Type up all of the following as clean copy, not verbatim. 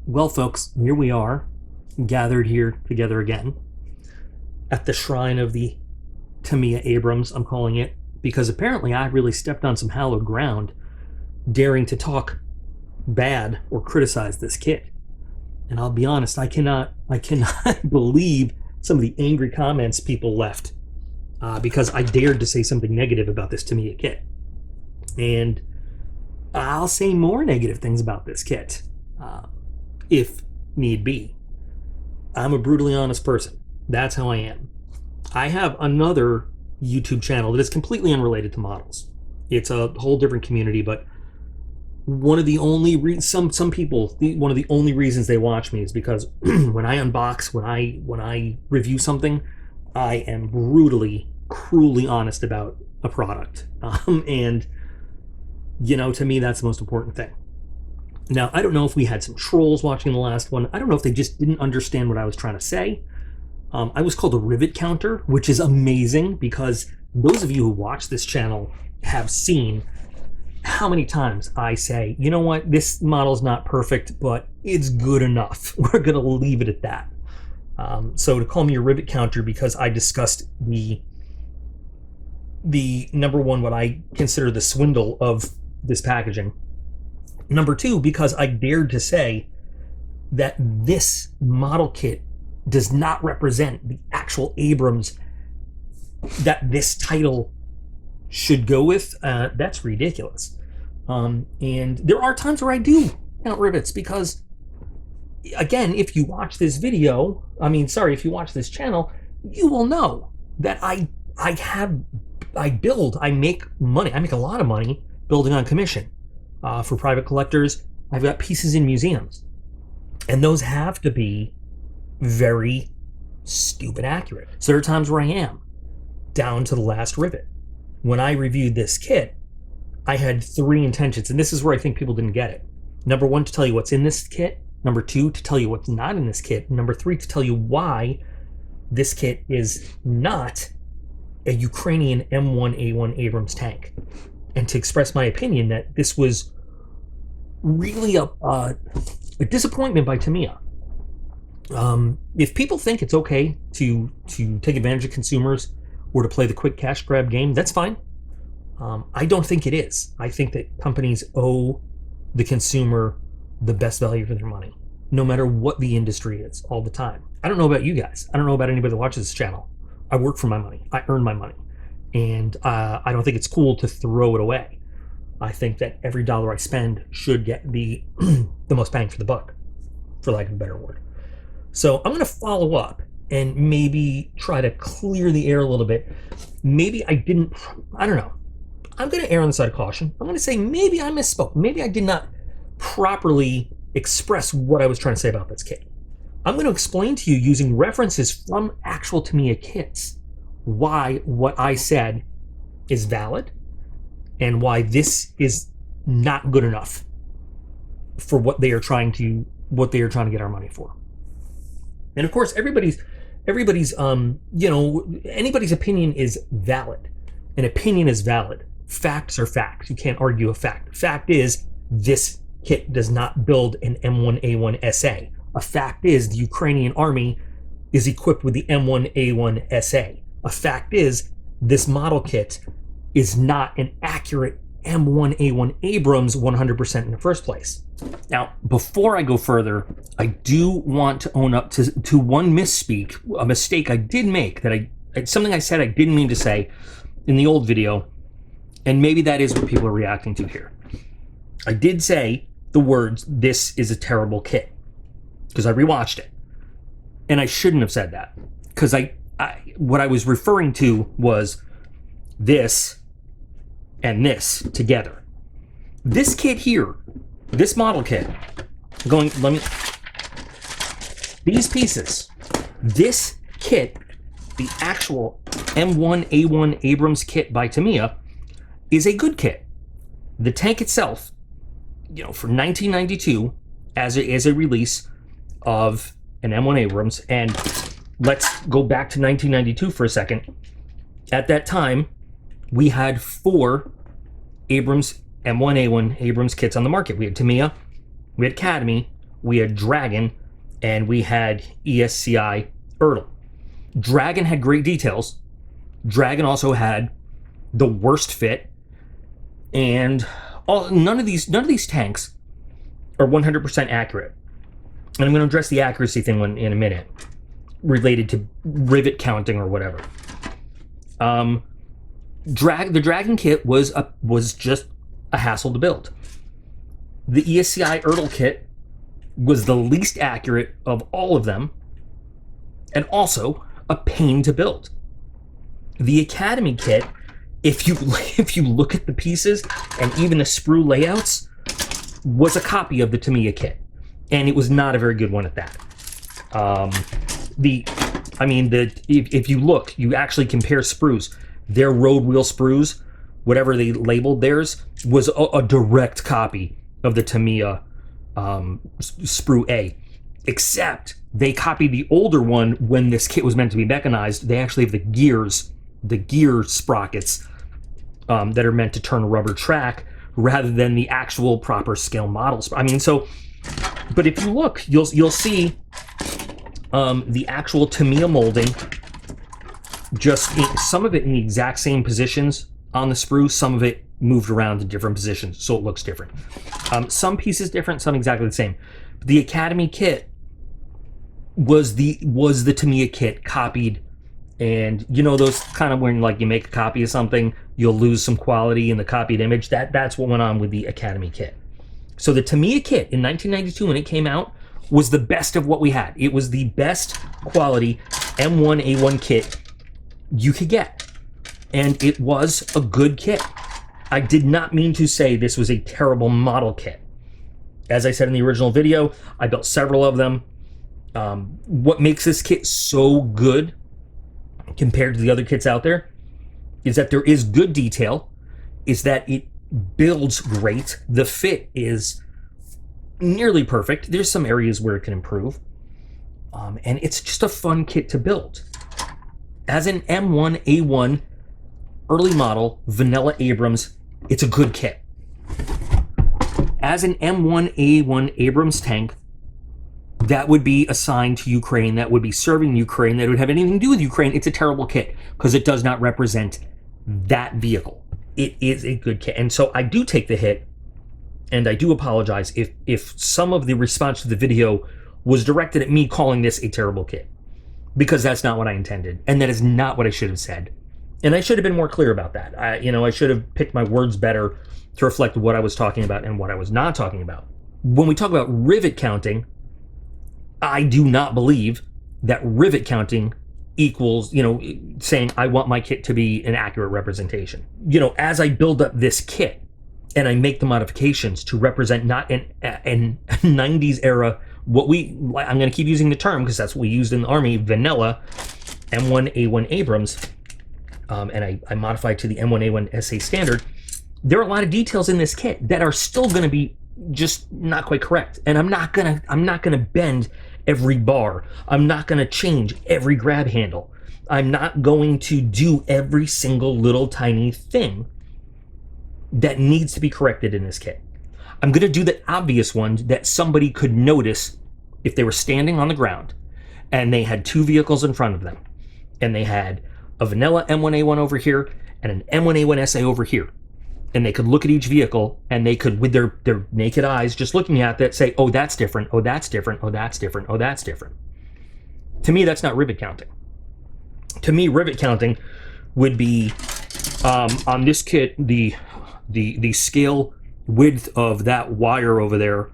Well, folks, here we are, gathered here together again at the shrine of the Tamiya Abrams, I'm calling it, because apparently I really stepped on some hallowed ground daring to talk bad or criticize this kit. And I'll be honest, I cannot believe some of the angry comments people left because I dared to say something negative about this Tamiya kit. And I'll say more negative things about this kit if need be. I'm a brutally honest person. That's how I am. I have another YouTube channel that is completely unrelated to models. It's a whole different community, but one of the only some people, one of the only reasons they watch me is because when I unbox, when I review something, I am brutally, cruelly honest about a product. And you know, to me, that's the most important thing. Now, I don't know if we had some trolls watching the last one. I don't know if they just didn't understand what I was trying to say. I was called a rivet counter, which is amazing because those of you who watch this channel have seen how many times I say, you know what, this model's not perfect, but it's good enough. We're going to leave it at that. So to call me a rivet counter because I discussed the number one, what I consider the swindle of this packaging. Number two, because I dared to say that this model kit does not represent the actual Abrams that this title should go with. That's ridiculous. And there are times where I do count rivets because, again, if you watch this video, if you watch this channel, you will know that I make money. I make a lot of money building on commission for private collectors. I've got pieces in museums, and those have to be very stupid accurate. So there are times where I am down to the last rivet. When I reviewed this kit, I had three intentions, and this is where I think people didn't get it. Number one, to tell you what's in this kit. Number two, to tell you what's not in this kit. Number three, to tell you why this kit is not a Ukrainian M1A1 Abrams tank, and to express my opinion that this was really a disappointment by Tamiya. If people think it's okay to take advantage of consumers or to play the quick cash grab game, that's fine. I don't think it is. I think that companies owe the consumer the best value for their money, no matter what the industry is, all the time. I don't know about you guys. I don't know about anybody that watches this channel. I work for my money. I earn my money. And I don't think it's cool to throw it away. I think that every dollar I spend should get the most bang for the buck, for lack of a better word. So I'm going to follow up and maybe try to clear the air a little bit. Maybe I don't know. I'm going to err on the side of caution. I'm going to say maybe I misspoke. Maybe I did not properly express what I was trying to say about this kit. I'm going to explain to you using references from actual Tamiya kits why what I said is valid and why this is not good enough for what they are trying to get our money for. And of course, anybody's opinion is valid. An opinion is valid. Facts are facts. You can't argue a fact. Fact is, this kit does not build an M1A1 SA. A fact is, the Ukrainian army is equipped with the M1A1 SA. A fact is, this model kit is not an accurate M1A1 Abrams 100% in the first place. Now, before I go further, I do want to own up to one misspeak, a mistake I did make, something I said I didn't mean to say in the old video, and maybe that is what people are reacting to here. I did say the words, "This is a terrible kit," because I rewatched it. And I shouldn't have said that, because what I was referring to was this and this together. This kit here, this model kit, these pieces, this kit, the actual M1A1 Abrams kit by Tamiya, is a good kit. The tank itself, for 1992, as a release of an M1 Abrams, and let's go back to 1992 for a second. At that time, we had 4 Abrams M1A1 Abrams kits on the market. We had Tamiya, we had Academy, we had Dragon, and we had ESCI Ertl. Dragon had great details. Dragon also had the worst fit, and none of these tanks are 100% accurate. And I'm going to address the accuracy thing in a minute, related to rivet counting or whatever. The Dragon kit was just a hassle to build. The ESCI Ertl kit was the least accurate of all of them, and also a pain to build. The Academy kit, if you look at the pieces and even the sprue layouts, was a copy of the Tamiya kit, and it was not a very good one at that. If you look, you actually compare sprues. Their road wheel sprues, whatever they labeled theirs, was a direct copy of the Tamiya sprue A, except they copied the older one when this kit was meant to be mechanized. They actually have the gear sprockets that are meant to turn a rubber track rather than the actual proper scale models. But if you look, you'll see the actual Tamiya molding, just some of it in the exact same positions on the sprue, some of it moved around in different positions, so it looks different. Some pieces different, some exactly the same. The Academy kit was the Tamiya kit copied, and you know those kind of when like you make a copy of something, you'll lose some quality in the copied image. That's what went on with the Academy kit. So the Tamiya kit in 1992 when it came out was the best of what we had. It was the best quality M1A1 kit you could get, and it was a good kit. I did not mean to say this was a terrible model kit. As I said in the original video, I built several of them. What makes this kit so good compared to the other kits out there is that there is good detail, is that it builds great. The fit is nearly perfect. There's some areas where it can improve. And it's just a fun kit to build. As an M1A1 early model vanilla Abrams, it's a good kit. As an M1A1 Abrams tank that would be assigned to Ukraine, that would be serving Ukraine, that would have anything to do with Ukraine, it's a terrible kit because it does not represent that vehicle. It is a good kit. And so I do take the hit, and I do apologize if some of the response to the video was directed at me calling this a terrible kit, because that's not what I intended, and that is not what I should have said. And I should have been more clear about that. I should have picked my words better to reflect what I was talking about and what I was not talking about. When we talk about rivet counting, I do not believe that rivet counting equals, saying I want my kit to be an accurate representation. As I build up this kit and I make the modifications to represent not an 90s era, I'm going to keep using the term because that's what we used in the Army, vanilla M1A1 Abrams, and I modified to the M1A1 SA standard. There are a lot of details in this kit that are still going to be just not quite correct, and I'm not gonna bend every bar. I'm not gonna change every grab handle. I'm not going to do every single little tiny thing that needs to be corrected in this kit. I'm gonna do the obvious ones that somebody could notice if they were standing on the ground and they had two vehicles in front of them, and they had a vanilla M1A1 over here and an M1A1 SA over here. And they could look at each vehicle, and they could, with their naked eyes, just looking at that, say, oh, that's different, oh, that's different, oh, that's different, oh, that's different. To me, that's not rivet counting. To me, rivet counting would be, on this kit, the scale width of that wire over there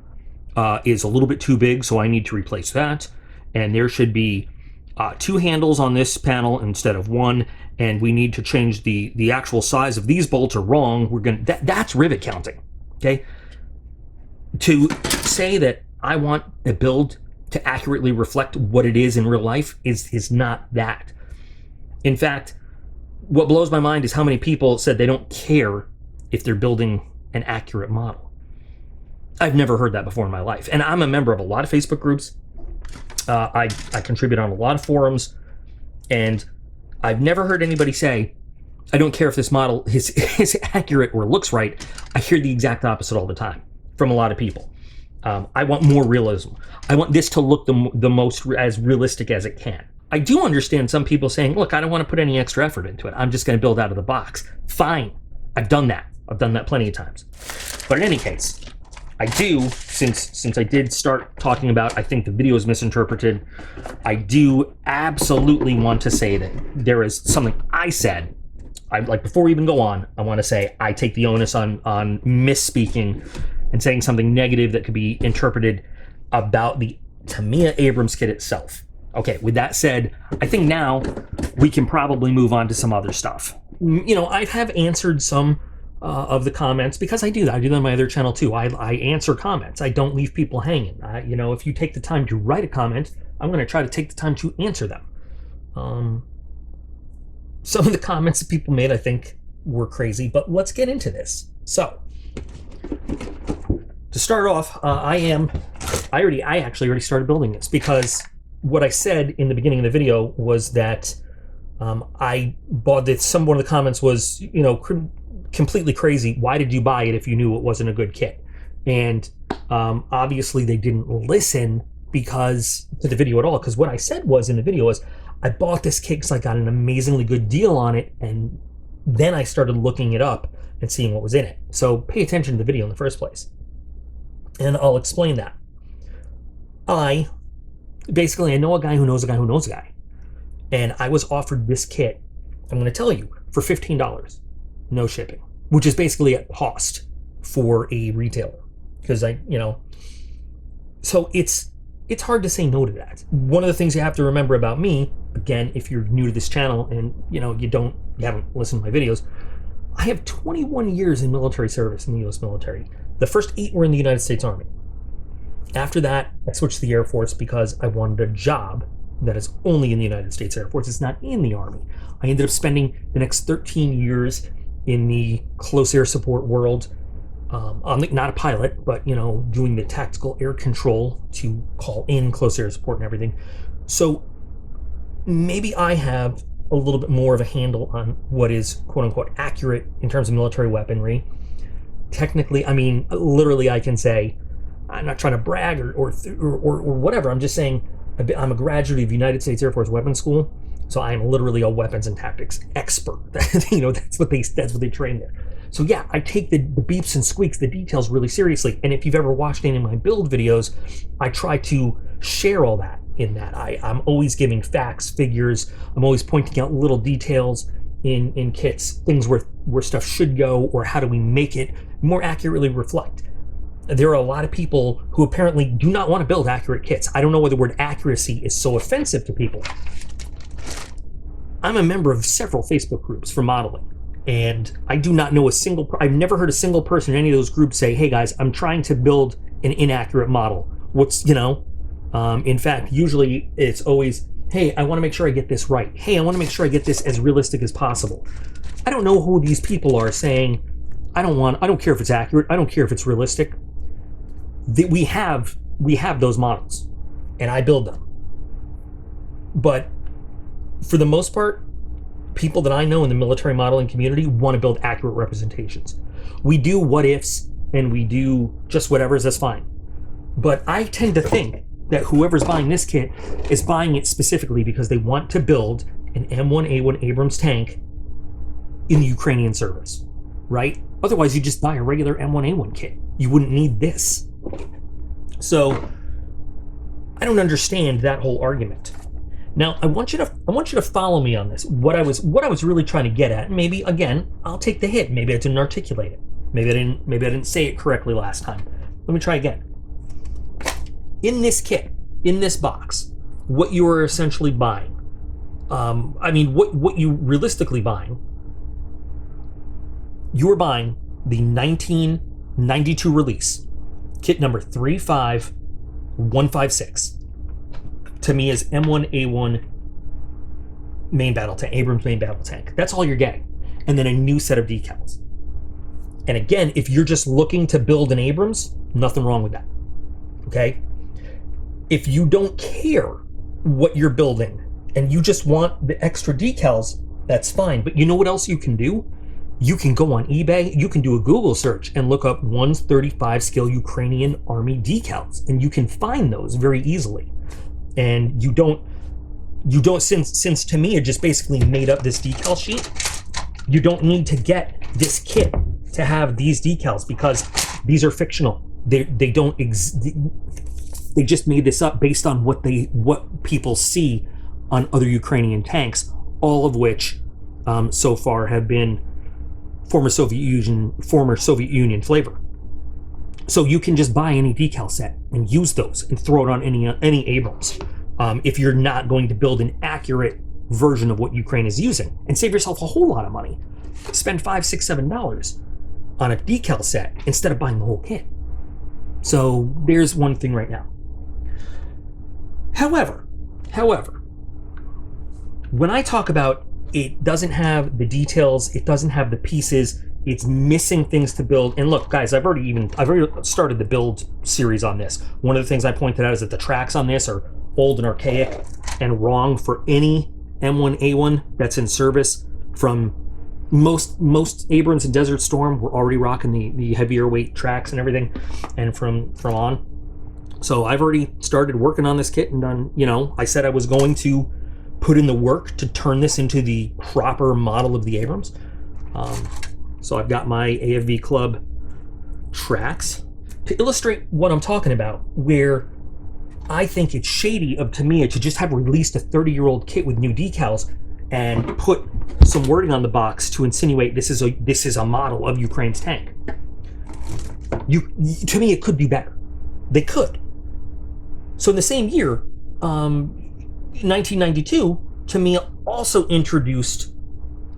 is a little bit too big, so I need to replace that. And there should be two handles on this panel instead of one, and we need to change the actual size of these bolts are wrong. That's rivet counting. Okay, to say that I want a build to accurately reflect what it is in real life is not that. In fact, what blows my mind is how many people said they don't care if they're building an accurate model. I've never heard that before in my life, and I'm a member of a lot of Facebook groups. I contribute on a lot of forums, and I've never heard anybody say, I don't care if this model is accurate or looks right. I hear the exact opposite all the time from a lot of people. I want more realism. I want this to look the most as realistic as it can. I do understand some people saying, look, I don't want to put any extra effort into it. I'm just going to build out of the box. Fine. I've done that. I've done that plenty of times. But in any case, I do, since I did start talking about, I think the video is misinterpreted, I do absolutely want to say that there is something I said. Like, before we even go on, I want to say I take the onus on misspeaking and saying something negative that could be interpreted about the Tamiya Abrams kit itself. Okay, with that said, I think now we can probably move on to some other stuff. You know, I have answered some of the comments, because I do that. I do that on my other channel too. I answer comments. I don't leave people hanging. You know, if you take the time to write a comment, I'm going to try to take the time to answer them. Some of the comments that people made, I think, were crazy, but let's get into this. So, to start off, I actually already started building this, because what I said in the beginning of the video was that I bought this. One of the comments was, you know, completely crazy. Why did you buy it if you knew it wasn't a good kit? And obviously they didn't listen to the video at all, because what I said was in the video was, I bought this kit because I got an amazingly good deal on it, and then I started looking it up and seeing what was in it. So pay attention to the video in the first place, and I'll explain that. I know a guy who knows a guy who knows a guy, and I was offered this kit, I'm going to tell you, for $15, no shipping, which is basically at cost for a retailer, because so it's hard to say no to that. One of the things you have to remember about me, again, if you're new to this channel and you haven't listened to my videos, I have 21 years in military service in the U.S. military. The first 8 were in the United States Army. After that, I switched to the Air Force because I wanted a job that is only in the United States Air Force. It's not in the Army. I ended up spending the next 13 years in the close air support world. Not a pilot, but, doing the tactical air control to call in close air support and everything. So maybe I have a little bit more of a handle on what is quote unquote accurate in terms of military weaponry. Technically, literally I can say, I'm not trying to brag or whatever. I'm just saying I'm a graduate of United States Air Force Weapons School, so I am literally a weapons and tactics expert. That's what they train there. So yeah, I take the beeps and squeaks, the details really seriously. And if you've ever watched any of my build videos, I try to share all that in that. I'm always giving facts, figures. I'm always pointing out little details in kits, things where stuff should go, or how do we make it more accurately reflect. There are a lot of people who apparently do not want to build accurate kits. I don't know why the word accuracy is so offensive to people. I'm a member of several Facebook groups for modeling, and I do not know I've never heard a single person in any of those groups say, hey guys, I'm trying to build an inaccurate model. In fact, usually it's always, hey, I want to make sure I get this right. Hey, I want to make sure I get this as realistic as possible. I don't know who these people are saying, I don't care if it's accurate. I don't care if it's realistic. We have those models, and I build them. But for the most part, people that I know in the military modeling community want to build accurate representations. We do what ifs and we do just whatever's, that's fine. But I tend to think that whoever's buying this kit is buying it specifically because they want to build an M1A1 Abrams tank in the Ukrainian service, right? Otherwise, you just buy a regular M1A1 kit. You wouldn't need this. So I don't understand that whole argument. Now, I want you to follow me on this. What I was really trying to get at. Maybe again, I'll take the hit. Maybe I didn't articulate it. Maybe I didn't say it correctly last time. Let me try again. In this kit, in this box, what you are essentially buying. What you realistically buying. You are buying the 1992 release, kit number 35156. Tamiya's M1A1 main battle tank, Abrams main battle tank. That's all you're getting. And then a new set of decals. And again, if you're just looking to build an Abrams, nothing wrong with that. Okay? If you don't care what you're building and you just want the extra decals, that's fine. But you know what else you can do? You can go on eBay, you can do a Google search and look up 135 scale Ukrainian army decals, and you can find those very easily. And you don't since Tamiya just basically made up this decal sheet, you don't need to get this kit to have these decals, because these are fictional. They don't they just made this up based on what people see on other Ukrainian tanks, all of which so far have been former Soviet Union flavor. So you can just buy any decal set and use those and throw it on any Abrams, if you're not going to build an accurate version of what Ukraine is using, and save yourself a whole lot of money. Spend $5, $6, $7 on a decal set instead of buying the whole kit. So there's one thing right now. However, when I talk about it doesn't have the details, it doesn't have the pieces, it's missing things to build. And look, guys, I've already started the build series on this. One of the things I pointed out is that the tracks on this are old and archaic and wrong for any M1A1 that's in service. From most Abrams and Desert Storm were already rocking the heavier weight tracks and everything, and from on. So I've already started working on this kit and done, I said I was going to put in the work to turn this into the proper model of the Abrams. So I've got my AFV Club tracks to illustrate what I'm talking about, where I think it's shady of Tamiya to just have released a 30-year-old kit with new decals and put some wording on the box to insinuate this is a model of Ukraine's tank. To me, it could be better. They could. So in the same year, 1992, Tamiya also introduced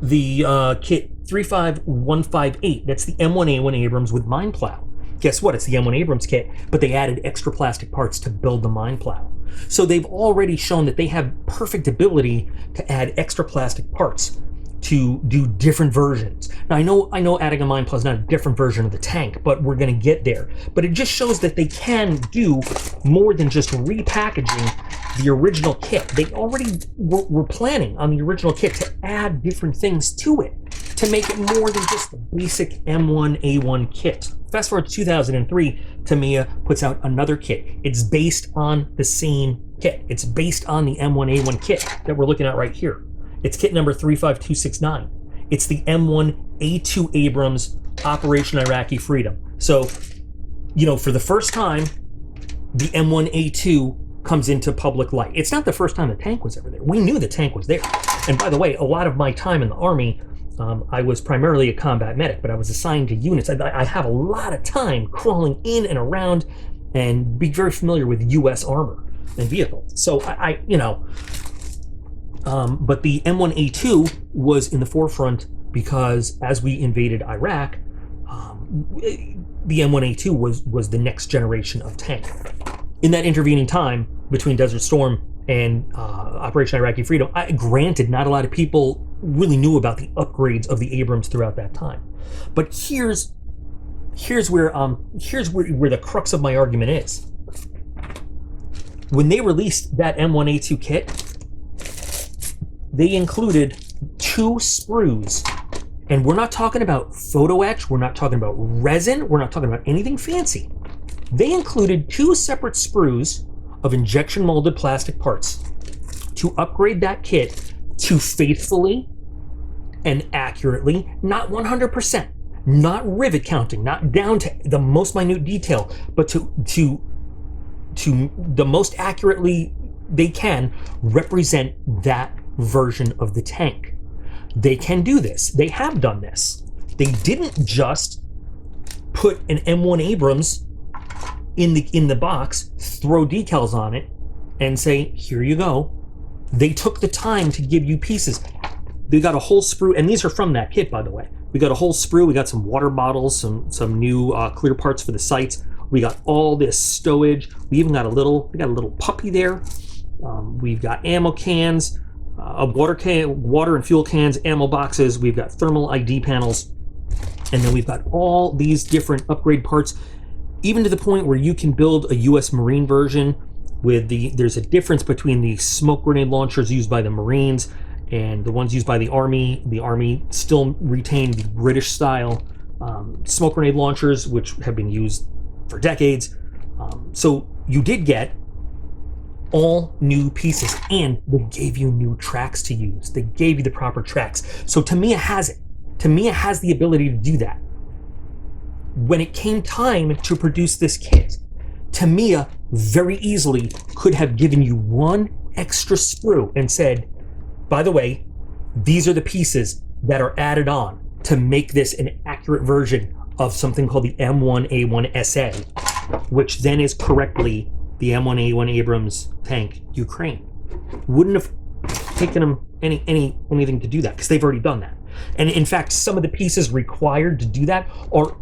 the kit 35158. That's the M1A1 Abrams with mine plow. Guess what? It's the M1 Abrams kit, but they added extra plastic parts to build the mine plow. So they've already shown that they have perfect ability to add extra plastic parts to do different versions. Now I know adding a mine plow is not a different version of the tank, but we're going to get there. But it just shows that they can do more than just repackaging the original kit. They already were planning on the original kit to add different things to it to make it more than just the basic M1A1 kit. Fast forward to 2003, Tamiya puts out another kit. It's based on the same kit. It's based on the M1A1 kit that we're looking at right here. It's kit number 35269. It's the M1A2 Abrams Operation Iraqi Freedom. So, for the first time, the M1A2 comes into public light. It's not the first time the tank was ever there. We knew the tank was there. And by the way, a lot of my time in the Army, I was primarily a combat medic, but I was assigned to units. I have a lot of time crawling in and around and be very familiar with U.S. armor and vehicles. So but the M1A2 was in the forefront because as we invaded Iraq, the M1A2 was the next generation of tank. In that intervening time between Desert Storm and Operation Iraqi Freedom, granted, not a lot of people really knew about the upgrades of the Abrams throughout that time. But here's where the crux of my argument is. When they released that M1A2 kit, they included 2 sprues. And we're not talking about photo etch, we're not talking about resin, we're not talking about anything fancy. They included 2 separate sprues of injection molded plastic parts to upgrade that kit to faithfully and accurately, not 100%, not rivet counting, not down to the most minute detail, but to the most accurately they can represent that version of the tank. They can do this. They have done this. They didn't just put an M1 Abrams in the box, throw decals on it, and say, here you go. They took the time to give you pieces. They got a whole sprue, and these are from that kit, by the way. We got a whole sprue, we got some water bottles, some new clear parts for the sights. We got all this stowage. We even got a little puppy there. We've got ammo cans, water and fuel cans, ammo boxes. We've got thermal ID panels, and then we've got all these different upgrade parts, even to the point where you can build a U.S. Marine version with there's a difference between the smoke grenade launchers used by the Marines and the ones used by the Army still retain the British style smoke grenade launchers, which have been used for decades. So you did get all new pieces, and they gave you new tracks to use. They gave you the proper tracks. So Tamiya has it. Tamiya has the ability to do that. When it came time to produce this kit, Tamiya very easily could have given you one extra sprue and said, by the way, these are the pieces that are added on to make this an accurate version of something called the M1A1 SA, which then is correctly the M1A1 Abrams tank Ukraine. Wouldn't have taken them anything to do that, because they've already done that. And in fact, some of the pieces required to do that are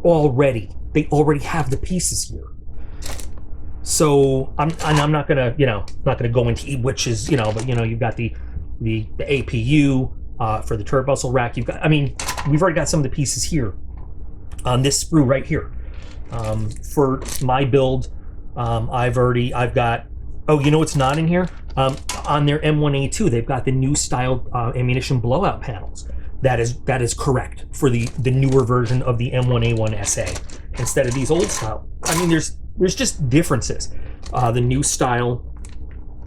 they already have the pieces here. So I'm not gonna go into which is, but you've got the APU for the turret bustle rack. We've already got some of the pieces here on this sprue right here. For my build, I've got, what's not in here? On their M1A2, they've got the new style ammunition blowout panels. That is correct for the newer version of the M1A1 SA instead of these old style. There's just differences. The new style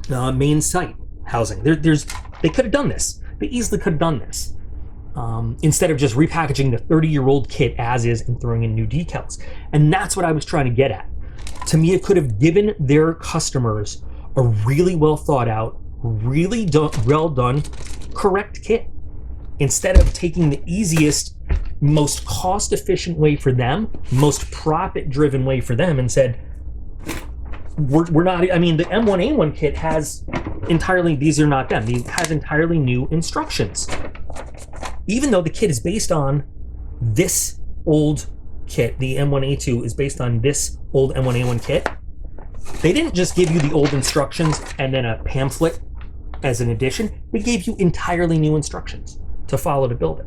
main sight housing. They could have done this. They easily could have done this instead of just repackaging the 30-year-old kit as is and throwing in new decals. And that's what I was trying to get at. Tamiya could have given their customers a really well thought out, really well done, correct kit, instead of taking the easiest, most cost efficient way for them, most profit driven way for them, and said, we're not, the M1A1 kit has entirely, these are not them, it has entirely new instructions. Even though the kit is based on this old kit, the M1A2 is based on this old M1A1 kit, they didn't just give you the old instructions and then a pamphlet as an addition. They gave you entirely new instructions to follow to build it.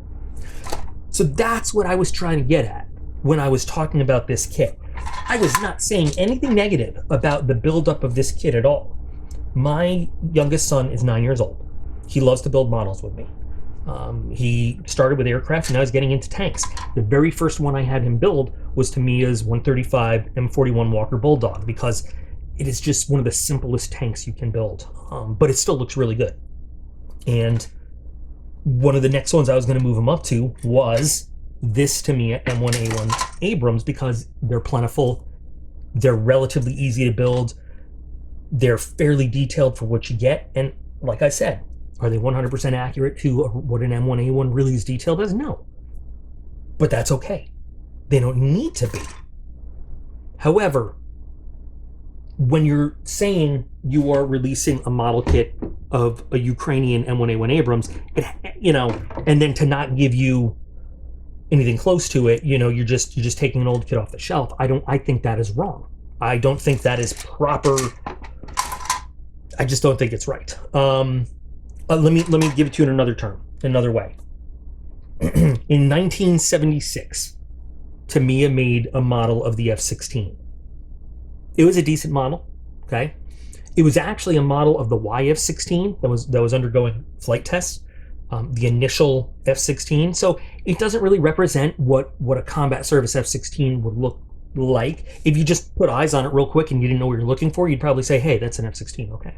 So that's what I was trying to get at when I was talking about this kit. I was not saying anything negative about the buildup of this kit at all. My youngest son is 9 years old. He loves to build models with me. He started with aircraft and now he's getting into tanks. The very first one I had him build was Tamiya's 135 M41 Walker Bulldog, because it is just one of the simplest tanks you can build, but it still looks really good. And one of the next ones I was going to move him up to was this Tamiya M1A1 Abrams, because they're plentiful, they're relatively easy to build, they're fairly detailed for what you get, and like I said, are they 100% accurate to what an M1A1 really is detailed as? No. But that's okay. They don't need to be. However, when you're saying you are releasing a model kit of a Ukrainian M1A1 Abrams, and then to not give you anything close to it, you're just taking an old kit off the shelf. I think that is wrong. I don't think that is proper. I just don't think it's right. Let me give it to you in another way. In 1976, Tamiya made a model of the F-16. It was a decent model, okay? It was actually a model of the YF-16 that was undergoing flight tests, the initial F-16. So it doesn't really represent what a combat service F-16 would look like. If you just put eyes on it real quick and you didn't know what you're looking for, you'd probably say, hey, that's an F-16, okay.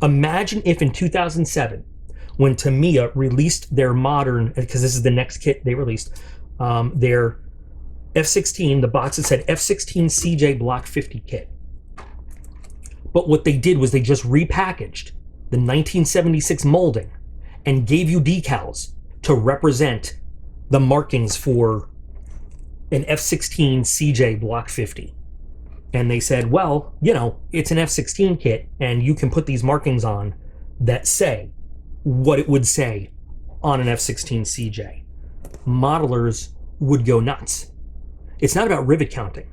Imagine if in 2007, when Tamiya released their modern, because this is the next kit they released, their F-16, the box that said F-16 CJ Block 50 kit. But what they did was they just repackaged the 1976 molding and gave you decals to represent the markings for an F-16 CJ Block 50. And they said, well, it's an F-16 kit, and you can put these markings on that say what it would say on an F-16 CJ. Modelers would go nuts. It's not about rivet counting,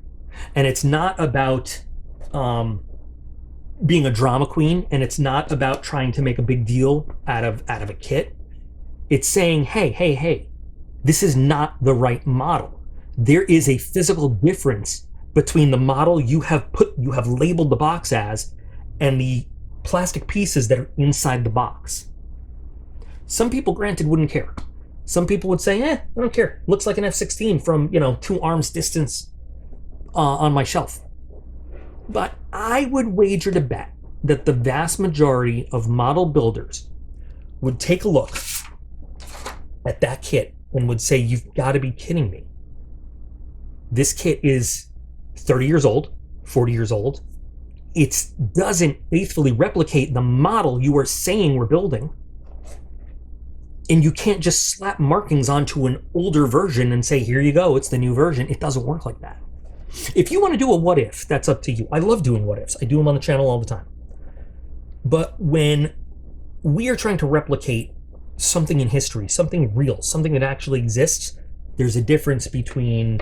and it's not about being a drama queen, and it's not about trying to make a big deal out of a kit. It's saying, hey, this is not the right model. There is a physical difference between the model you have labeled the box as and the plastic pieces that are inside the box. Some people, granted, wouldn't care. Some people would say, I don't care. Looks like an F-16 from, 2 arms distance on my shelf. But I would wager to bet that the vast majority of model builders would take a look at that kit and would say, you've got to be kidding me. This kit is 30 years old, 40 years old. It doesn't faithfully replicate the model you are saying we're building. And you can't just slap markings onto an older version and say, here you go, it's the new version. It doesn't work like that. If you want to do a what if, that's up to you. I love doing what ifs. I do them on the channel all the time. But when we are trying to replicate something in history, something real, something that actually exists, there's a difference between,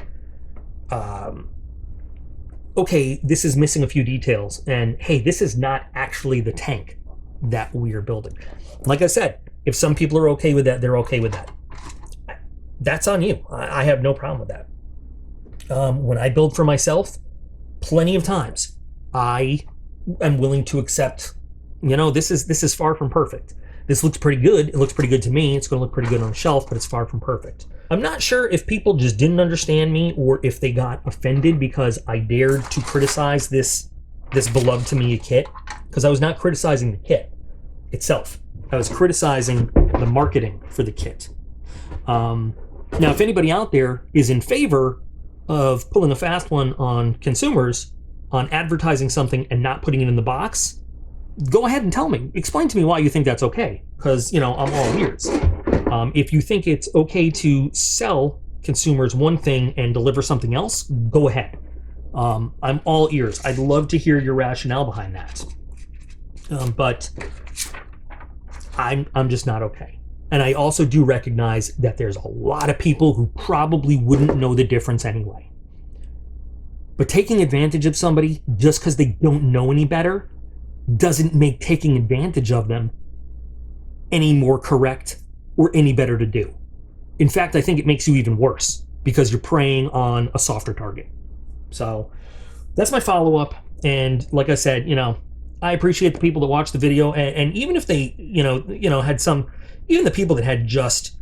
okay, this is missing a few details, and hey, this is not actually the tank that we are building. Like I said, if some people are okay with that, they're okay with that. That's on you. I have no problem with that. When I build for myself, plenty of times, I am willing to accept, this is far from perfect. This looks pretty good. It looks pretty good to me. It's going to look pretty good on the shelf, but it's far from perfect. I'm not sure if people just didn't understand me or if they got offended because I dared to criticize this beloved Tamiya kit, because I was not criticizing the kit itself. I was criticizing the marketing for the kit. Now, if anybody out there is in favor of pulling a fast one on consumers, on advertising something and not putting it in the box, go ahead and tell me. Explain to me why you think that's okay, because, I'm all ears. If you think it's okay to sell consumers one thing and deliver something else, go ahead. I'm all ears. I'd love to hear your rationale behind that. But I'm just not okay. And I also do recognize that there's a lot of people who probably wouldn't know the difference anyway. But taking advantage of somebody just because they don't know any better doesn't make taking advantage of them any more correct or any better to do. In fact, I think it makes you even worse because you're preying on a softer target. So that's my follow-up. And like I said, I appreciate the people that watch the video, and even if they, had some, even the people that had just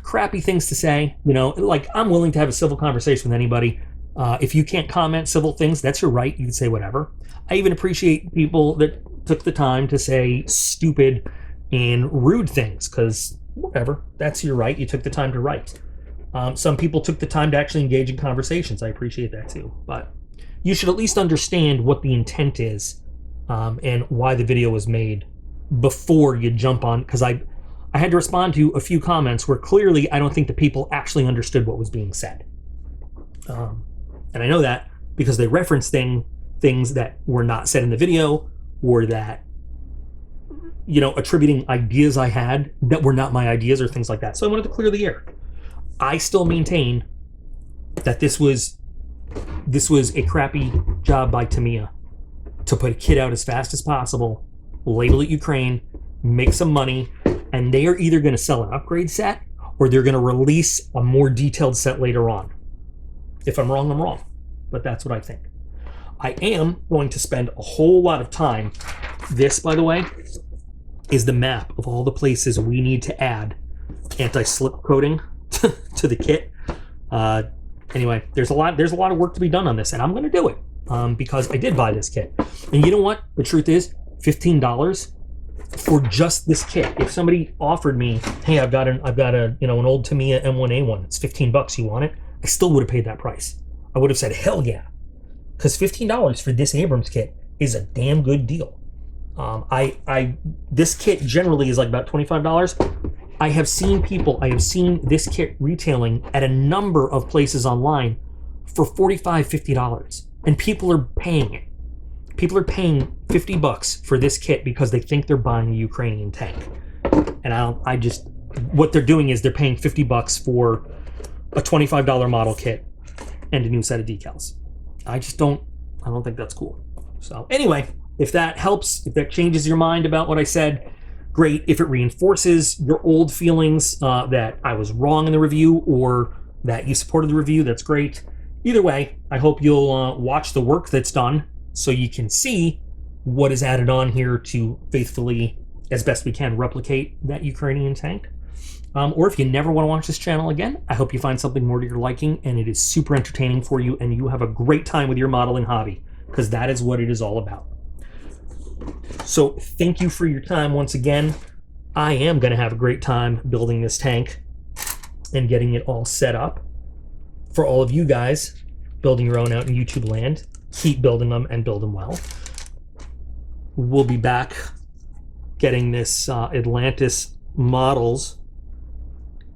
crappy things to say, like I'm willing to have a civil conversation with anybody. If you can't comment civil things, that's your right. You can say whatever. I even appreciate people that took the time to say stupid and rude things, because whatever, that's your right. You took the time to write. Some people took the time to actually engage in conversations. I appreciate that too. But you should at least understand what the intent is and why the video was made before you jump on, because I had to respond to a few comments where clearly I don't think the people actually understood what was being said. And I know that because they referenced things that were not said in the video, or that, attributing ideas I had that were not my ideas or things like that. So I wanted to clear the air. I still maintain that this was a crappy job by Tamiya to put a kit out as fast as possible, label it Ukraine, make some money, and they are either going to sell an upgrade set or they're going to release a more detailed set later on. If I'm wrong, I'm wrong. But that's what I think. I am going to spend a whole lot of time. This, by the way, is the map of all the places we need to add anti-slip coating to the kit. Anyway, there's a lot of work to be done on this, and I'm going to do it because I did buy this kit. And you know what? The truth is, $15 for just this kit. If somebody offered me, hey, I've got an old Tamiya M1A1, it's $15, you want it? I still would have paid that price. I would have said, hell yeah. Because $15 for this Abrams kit is a damn good deal. This kit generally is like about $25. I have seen this kit retailing at a number of places online for $45, $50. And people are paying it. People are paying $50 for this kit because they think they're buying a Ukrainian tank. And what they're doing is they're paying $50 for a $25 model kit and a new set of decals. I don't think that's cool. So anyway, if that helps, if that changes your mind about what I said, great. If it reinforces your old feelings that I was wrong in the review or that you supported the review, that's great. Either way, I hope you'll watch the work that's done so you can see what is added on here to faithfully as best we can, replicate that Ukrainian tank. Or if you never want to watch this channel again, I hope you find something more to your liking and it is super entertaining for you and you have a great time with your modeling hobby, because that is what it is all about. So thank you for your time once again. I am going to have a great time building this tank and getting it all set up. For all of you guys building your own out in YouTube land, keep building them and build them well. We'll be back getting this Atlantis Models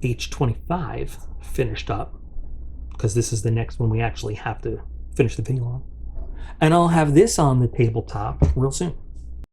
H25 finished up, because this is the next one we actually have to finish the video on. And I'll have this on the tabletop real soon.